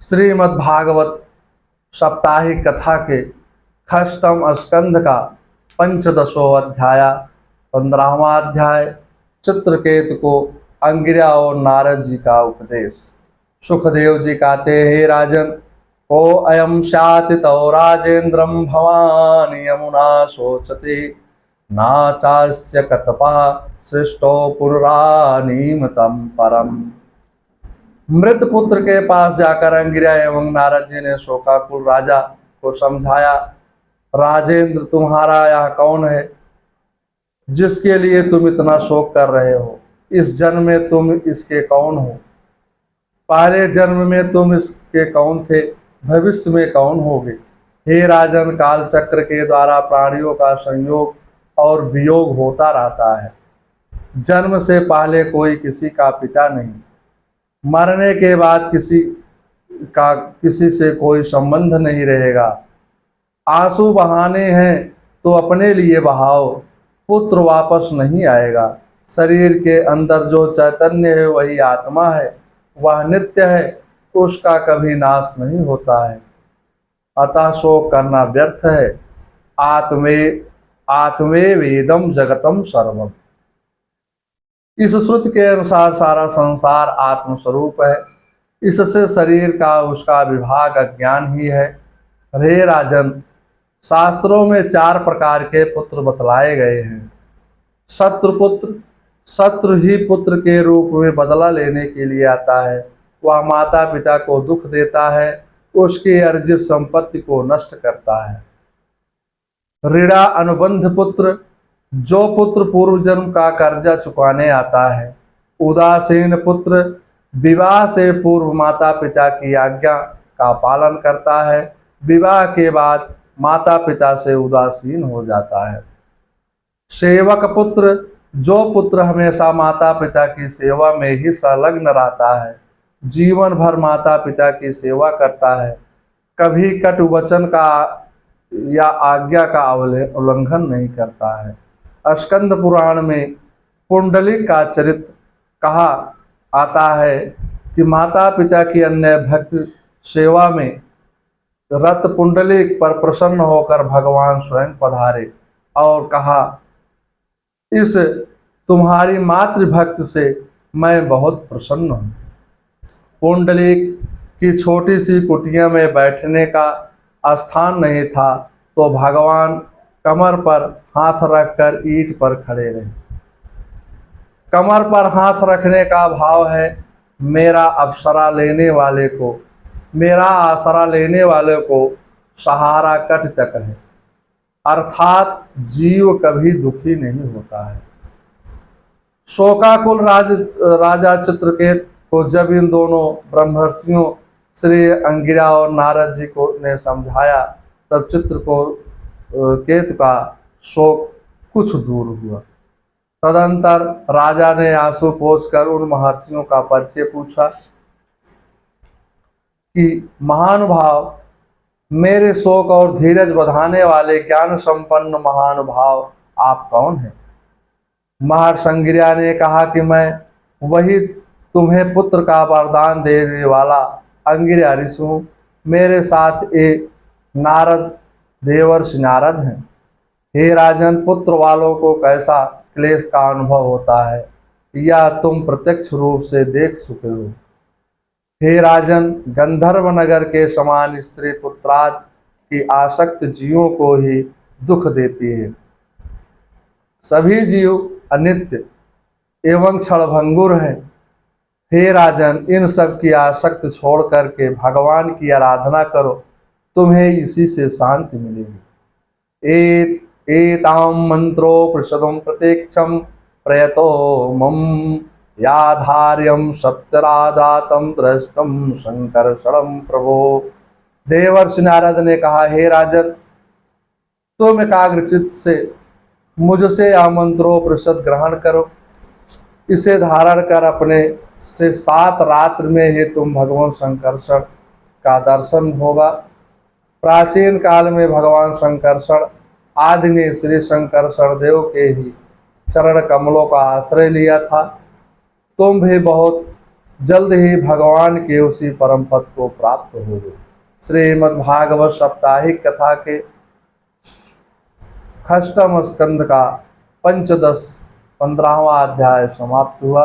श्रीमद्भागवत साप्ताहिक कथा के षष्ठम स्कंध का पंचदशो अध्याय 15वां अध्याय चित्रकेतु को अंगिरा और नारद जी का उपदेश। सुखदेव जी कहते, हे राजन, को अयम स्यात् तौ राजेन्द्रम भवान यमुना शोचते ना चास्य कतपा सृष्टो पुनरानीमतम परम। मृत पुत्र के पास जाकर अंगिरा एवं नारद जी ने शोकाकुल राजा को समझाया, राजेंद्र, तुम्हारा यह कौन है जिसके लिए तुम इतना शोक कर रहे हो? इस जन्म में तुम इसके कौन हो? पहले जन्म में तुम इसके कौन थे? भविष्य में कौन होगे? हे राजन, काल चक्र के द्वारा प्राणियों का संयोग और वियोग होता रहता है। जन्म से पहले कोई किसी का पिता नहीं, मरने के बाद किसी से कोई संबंध नहीं रहेगा। आंसू बहाने हैं तो अपने लिए बहाओ, पुत्र वापस नहीं आएगा। शरीर के अंदर जो चैतन्य है वही आत्मा है, वह नित्य है, उसका कभी नाश नहीं होता है। अतः शोक करना व्यर्थ है। आत्मे वेदम जगतम सर्वम। इस श्रुति के अनुसार सारा संसार आत्मस्वरूप है। इससे शरीर का उसका विभाग अज्ञान ही है। हे राजन, शास्त्रों में 4 प्रकार के पुत्र बतलाए गए हैं। शत्रुपुत्र, शत्रु ही पुत्र के रूप में बदला लेने के लिए आता है। वह माता पिता को दुख देता है, उसकी अर्जित संपत्ति को नष्ट करता है। ऋणा अनुबंध पुत्र, जो पुत्र पूर्व जन्म का कर्जा चुकाने आता है। उदासीन पुत्र, विवाह से पूर्व माता पिता की आज्ञा का पालन करता है, विवाह के बाद माता पिता से उदासीन हो जाता है। सेवक पुत्र, जो पुत्र हमेशा माता पिता की सेवा में ही संलग्न रहता है, जीवन भर माता पिता की सेवा करता है, कभी कटु वचन का या आज्ञा का उल्लंघन नहीं करता है। स्कंद पुराण में पुंडलिक का चरित्र कहा आता है कि माता पिता की अन्य भक्त सेवा में रत पुंडलिक पर प्रसन्न होकर भगवान स्वयं पधारे और कहा, इस तुम्हारी मातृभक्त से मैं बहुत प्रसन्न हूँ। पुंडलिक की छोटी सी कुटिया में बैठने का स्थान नहीं था तो भगवान कमर पर हाथ रखकर ईंट पर खड़े रहे। कमर पर हाथ रखने का भाव है, मेरा आसरा लेने वाले को सहारा कट तक है, अर्थात जीव कभी दुखी नहीं होता है। शोकाकुल राजा चित्रकेत को जब इन दोनों ब्रह्मर्षियों श्री अंगिरा और नारद जी को ने समझाया, तब केतु का शोक कुछ दूर हुआ। तदंतर राजा ने आंसू पोंछकर उन महर्षियों का परिचय पूछा कि महानुभाव, मेरे शोक और धीरज बधाने वाले ज्ञान संपन्न महानुभाव आप कौन हैं? महर्षि अंगिरा ने कहा कि मैं वही तुम्हें पुत्र का वरदान देने वाला अंगिरा ऋषि हूँ। मेरे साथ एक देवर्षि नारद हैं। हे राजन, पुत्र वालों को कैसा क्लेश का अनुभव होता है, यह तुम प्रत्यक्ष रूप से देख चुके हो। हे राजन, गंधर्व नगर के समान स्त्री पुत्राद की आसक्त जीवों को ही दुख देती है। सभी जीव अनित्य एवं क्षणभंगुर हैं। हे राजन, इन सब की आसक्त छोड़ करके भगवान की आराधना करो, तुम्हें इसी से शांति मिलेगी। एताम मंत्रो प्रसदम प्रतीक्षम प्रयतो मम याधार्यम सप्तरादातम दृष्टम शंकरषणम प्रभो। देवर्षि नारद ने कहा, हे राजन, तुम एकाग्रचित्त से मुझसे यह मंत्रोपनिषद ग्रहण करो। इसे धारण कर अपने से 7 रात्र में ही तुम भगवान शंकरषण का दर्शन होगा। प्राचीन काल में भगवान शंकरषण आदि ने श्री शंकरषण देव के ही चरण कमलों का आश्रय लिया था। तुम भी बहुत जल्द ही भगवान के उसी परम पद को प्राप्त होगे। श्रीमद्भागवत साप्ताहिक कथा के षष्ठम स्कंद का पंचदश 15वां अध्याय समाप्त हुआ।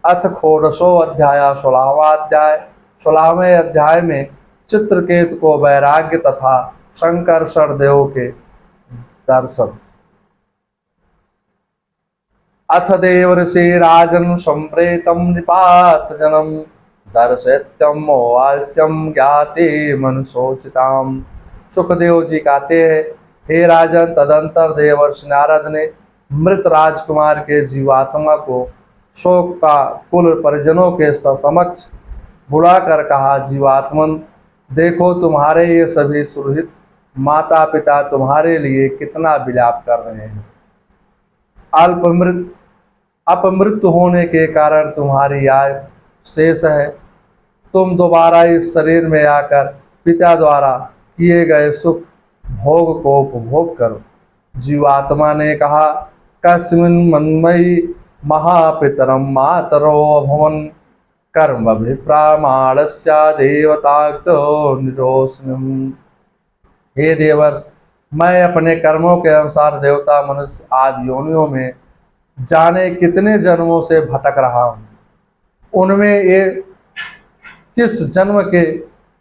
अथ षोडशो अध्याय 16वां अध्याय। 16वें अध्याय में चित्रकेतु को वैराग्य तथा शंकरषण देव के दर्शन। अथ देवर्षि राजन संप्रेतम निपात जनम दर्शयत्यम वास्यम ज्ञाते मनसोचिताम। सुखदेव जी कहते हैं, हे राजन, तदंतर देवर्षि नारद ने मृत राजकुमार के जीवात्मा को शोक का कुल परिजनों के समक्ष बुलाकर कहा, जीवात्मन, देखो तुम्हारे ये सभी सुहृद माता पिता तुम्हारे लिए कितना विलाप कर रहे हैं। अपमृत्यु होने के कारण तुम्हारी आयु शेष है। तुम दोबारा इस शरीर में आकर पिता द्वारा किए गए सुख भोग को उपभोग करो। जीवात्मा ने कहा, कस्मिन् मन्मयी महापितरम मातरो भवन कर्म विप्रामाणस्या देवताक्तो निरोष्णम। हे देवर्ष, मैं अपने कर्मों के अनुसार देवता मनुष्य आदि योनियों में जाने कितने जन्मों से भटक रहा हूँ। उनमें ये किस जन्म के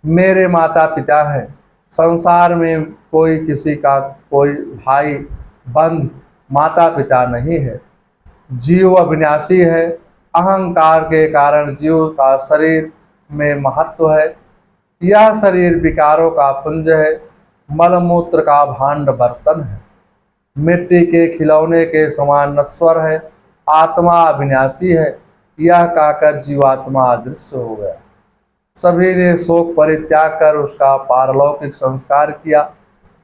मेरे माता पिता हैं। संसार में कोई किसी का कोई भाई बंध माता पिता नहीं है। जीव अविनाशी है। अहंकार के कारण जीव का शरीर में महत्व है। यह शरीर विकारों का पुंज है, मलमूत्र का भांड बर्तन है, मिट्टी के खिलौने के समान नश्वर है, आत्मा अविनाशी है। यह कहकर जीवात्मा अदृश्य हो गया। सभी ने शोक परित्याग कर उसका पारलौकिक संस्कार किया।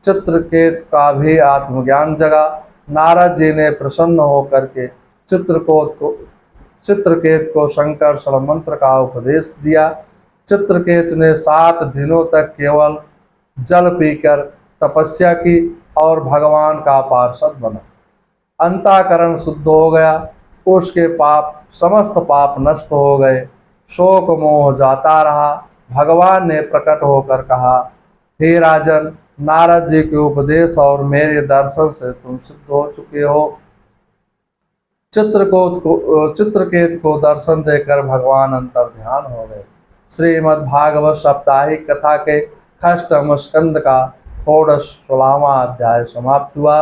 चित्रकेतु का भी आत्मज्ञान जगा। नारद जी ने प्रसन्न होकर के चित्रकेतु को शंकरषण मंत्र का उपदेश दिया। चित्रकेतु ने 7 दिनों तक केवल जल पीकर तपस्या की और भगवान का पार्षद बना। अंतःकरण शुद्ध हो गया। उसके समस्त पाप नष्ट हो गए। शोक मोह जाता रहा। भगवान ने प्रकट होकर कहा, हे राजन, नारद जी के उपदेश और मेरे दर्शन से तुम सिद्ध हो चुके हो। चित्रकेतु को दर्शन देकर भगवान अंतर ध्यान हो गए। श्रीमद्भागवत साप्ताहिक कथा के षष्ठम स्कंद का षोडश 16वां अध्याय समाप्त हुआ।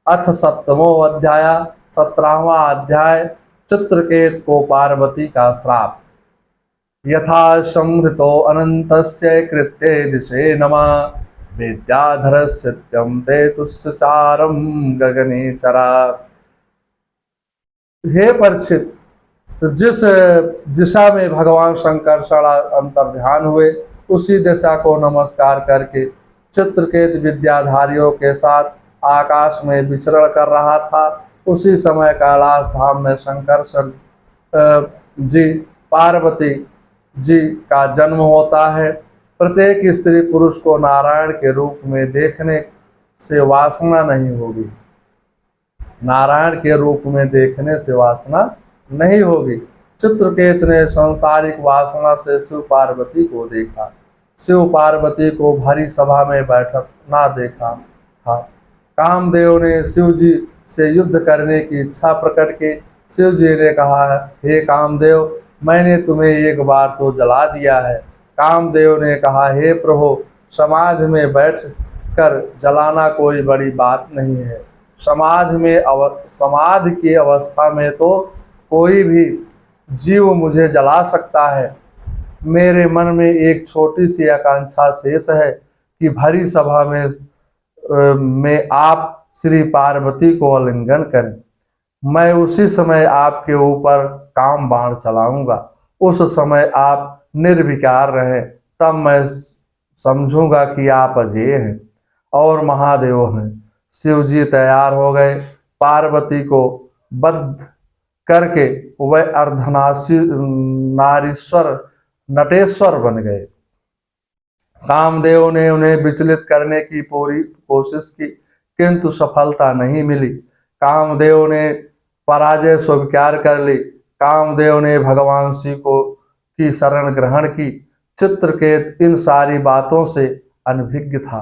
अथ सप्तमो अध्याय 17वां अध्याय। चित्रकेतु को पार्वती का श्राप। यथा संहृतो अनंतस्य कृत्ये दिशे नमः विद्याधरस्यत्यं ते तुस्यचारं गगने चरा। हे परीक्षित, जिस दिशा में भगवान शंकरषण अंतर ध्यान हुए उसी दिशा को नमस्कार करके चित्रकेतु विद्याधारियों के साथ आकाश में विचरण कर रहा था। उसी समय कैलाश धाम में शंकरषण जी पार्वती जी का जन्म होता है। प्रत्येक स्त्री पुरुष को नारायण के रूप में देखने से वासना नहीं होगी। नारायण के रूप में देखने से वासना नहीं होगी। चित्रकेतु ने सांसारिक वासना से शिव पार्वती को देखा। शिव पार्वती को भरी सभा में बैठक ना देखा था। कामदेव ने शिव जी से युद्ध करने की इच्छा प्रकट की। शिव जी ने कहा, हे कामदेव, मैंने तुम्हें एक बार तो जला दिया है। कामदेव ने कहा, हे प्रभु, समाधि में बैठ कर जलाना कोई बड़ी बात नहीं है। समाधि की अवस्था में तो कोई भी जीव मुझे जला सकता है। मेरे मन में एक छोटी सी आकांक्षा शेष है कि भरी सभा में आप श्री पार्वती को आलिंगन करें। मैं उसी समय आपके ऊपर काम बाण चलाऊंगा। उस समय आप निर्विकार रहें, तब मैं समझूंगा कि आप अजय हैं और महादेव हैं। शिव जी तैयार हो गए। पार्वती को बद्ध करके वह नारीश्वर नटेश्वर बन गए। कामदेव ने उन्हें विचलित करने की पूरी कोशिश की, किंतु सफलता नहीं मिली। कामदेव ने पराजय स्वीकार कर ली। कामदेव ने भगवान शिव को की शरण ग्रहण की। चित्रकेत इन सारी बातों से अनभिज्ञ था।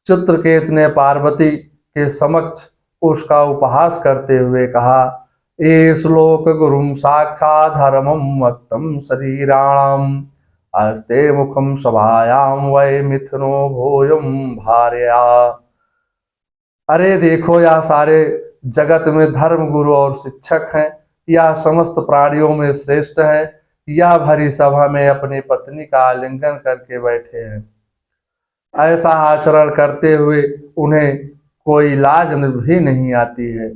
चित्रकेत ने पार्वती के समक्ष उसका उपहास करते हुए कहा, ए श्लोक गुरुम साक्षात् धर्मम वक्तम शरीराणाम आस्ते मुखम सभायाम वै मिथुनो भोयम भार्या। अरे देखो, यह सारे जगत में धर्म गुरु और शिक्षक हैं, यह समस्त प्राणियों में श्रेष्ठ है। यह भरी सभा में अपनी पत्नी का आलिंगन करके बैठे हैं। ऐसा आचरण करते हुए उन्हें कोई लाज भी नहीं आती है।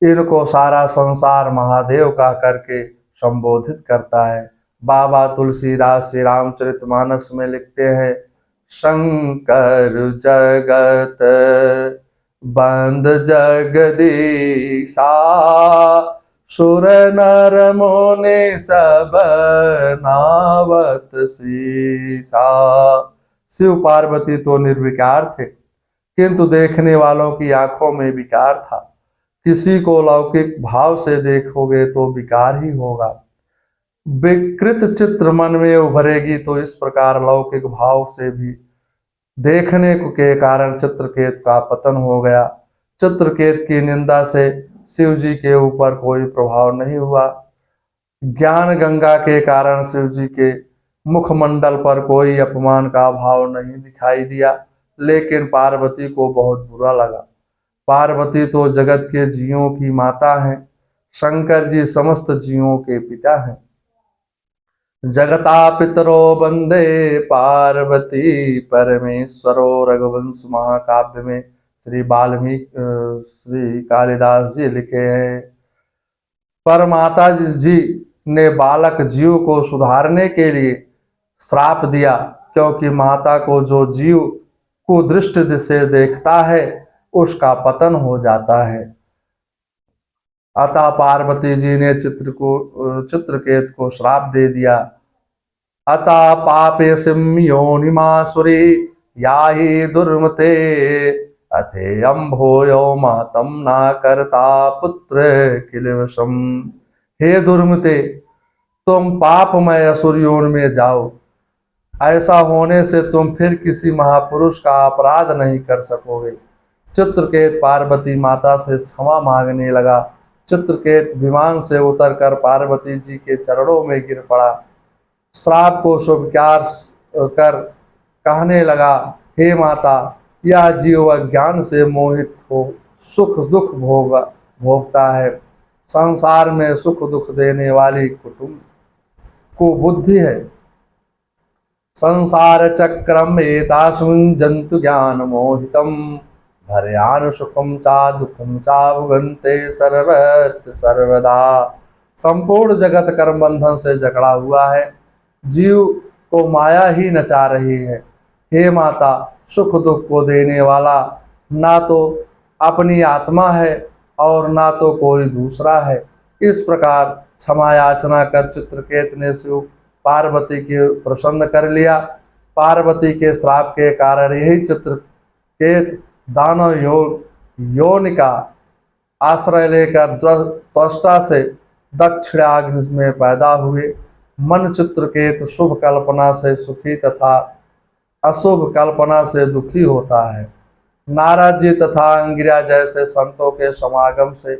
इनको सारा संसार महादेव का करके संबोधित करता है। बाबा तुलसीदास श्री रामचरितमानस में लिखते हैं, शंकर जगत बंद जगदीशा सुर नर मुनि सब नावत सीसा। शिव पार्वती तो निर्विकार थे, किंतु देखने वालों की आंखों में विकार था। किसी को लौकिक भाव से देखोगे तो विकार ही होगा। विकृत चित्र मन में उभरेगी तो इस प्रकार लौकिक भाव से भी देखने के कारण चित्रकेत का पतन हो गया। चित्रकेत की निंदा से शिव जी के ऊपर कोई प्रभाव नहीं हुआ। ज्ञान गंगा के कारण शिव जी के मुखमंडल पर कोई अपमान का भाव नहीं दिखाई दिया, लेकिन पार्वती को बहुत बुरा लगा। पार्वती तो जगत के जीवों की माता हैं, शंकर जी समस्त जीवों के पिता हैं। जगता पितरो वंदे पार्वती परमेश्वरो। रघुवंश महाकाव्य में श्री श्री कालिदास जी लिखे हैं, पर माता जी ने बालक जीव को सुधारने के लिए श्राप दिया, क्योंकि माता को जो जीव कुदृष्टि से देखता है उसका पतन हो जाता है। अतः पार्वती जी ने चित्रकेत को श्राप दे दिया। अतः पापे सिम योनिमासुरी याहि दुर्मते अथेयम भूयो मातम ना करता पुत्र किलवशम। हे दुर्मते, तुम पापमय असुर योनि में जाओ। ऐसा होने से तुम फिर किसी महापुरुष का अपराध नहीं कर सकोगे। चित्रकेत पार्वती माता से क्षमा मांगने लगा। चित्रकेत विमान से उतरकर पार्वती जी के चरणों में गिर पड़ा। श्राप को स्वीकार कर कहने लगा, हे माता, यह जीव अज्ञान से मोहित हो सुख दुख भोगता है। संसार में सुख दुख देने वाली कुटुंब को बुद्धि है। संसार चक्रम एतास्मिन् जंतु ज्ञान मोहितम भर्यान सुखम चा दुखम चा भुगन्ते सर्वत्र सर्वदा। संपूर्ण जगत कर्म बंधन से जकड़ा हुआ है, जीव को माया ही नचा रही है। हे माता, सुख दुख को देने वाला ना तो अपनी आत्मा है और ना तो कोई दूसरा है। इस प्रकार क्षमा याचना कर चित्रकेत ने शिव पार्वती के प्रसन्न कर लिया। पार्वती के श्राप के कारण यही चित्रकेत दानव योनि का आश्रय लेकर त्वष्टा से दक्षिणाग्नि में पैदा हुए। मन चित्रकेत शुभ कल्पना से सुखी तथा अशुभ कल्पना से दुखी होता है। नारद जी तथा अंगिरा जैसे संतों के समागम से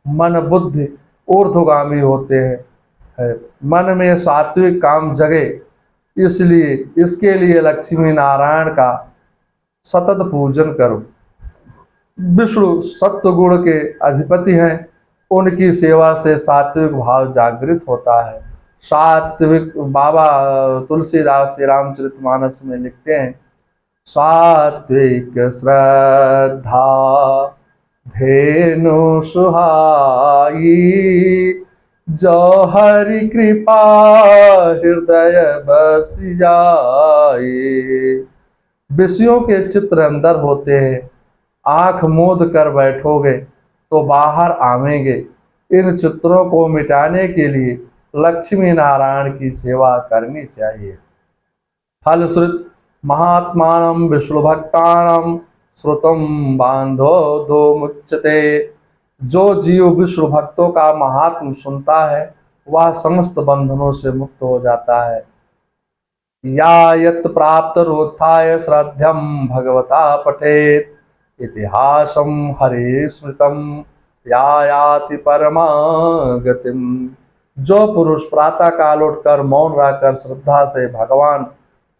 मन बुद्धि ऊर्ध्वगामी होते हैं। मन में सात्विक काम जगे, इसलिए इसके लिए लक्ष्मी नारायण का सतत पूजन करो। विष्णु सत्व गुण के अधिपति हैं, उनकी सेवा से सात्विक भाव जागृत होता है। सात्विक बाबा तुलसीदास श्री रामचरितमानस में लिखते हैं, सात्विक श्रद्धा धेनु सुहाई जो हरि कृपा हृदय बस जाए। विषयों के चित्र अंदर होते हैं, आंख मूंद कर बैठोगे तो बाहर आवेंगे। इन चित्रों को मिटाने के लिए लक्ष्मी नारायण की सेवा करनी चाहिए। फलश्रुत महात्मानं विष्णु भक्तानां श्रुतम बांधो दो मुच्यते। जो जीव विष्णु भक्तों का महात्म सुनता है वह समस्त बंधनों से मुक्त हो जाता है। या यत् प्राप्त रोत्थाय श्रद्धम भगवता पठेत इतिहासम हरे स्मृतम या याति परमा गतिम। जो पुरुष प्रातः काल उठकर मौन रहकर श्रद्धा से भगवान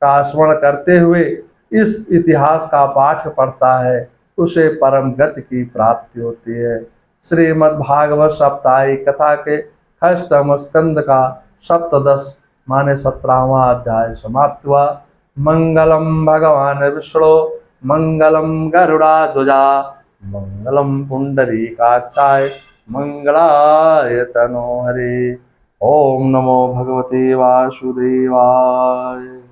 का स्मरण करते हुए इस इतिहास का पाठ पढ़ता है, उसे परम गति की प्राप्ति होती है। श्रीमद् भागवत साप्ताहिक कथा के अष्टम स्कंद का सप्तदश माने 17वां अध्याय समाप्त हुआ। मंगलम भगवान विष्णु मंगलम गरुड़ाध्वजा मंगलम पुंडरीकाक्षाय मंगलाय तनोहरे। ओम नमो भगवते वासुदेवाय।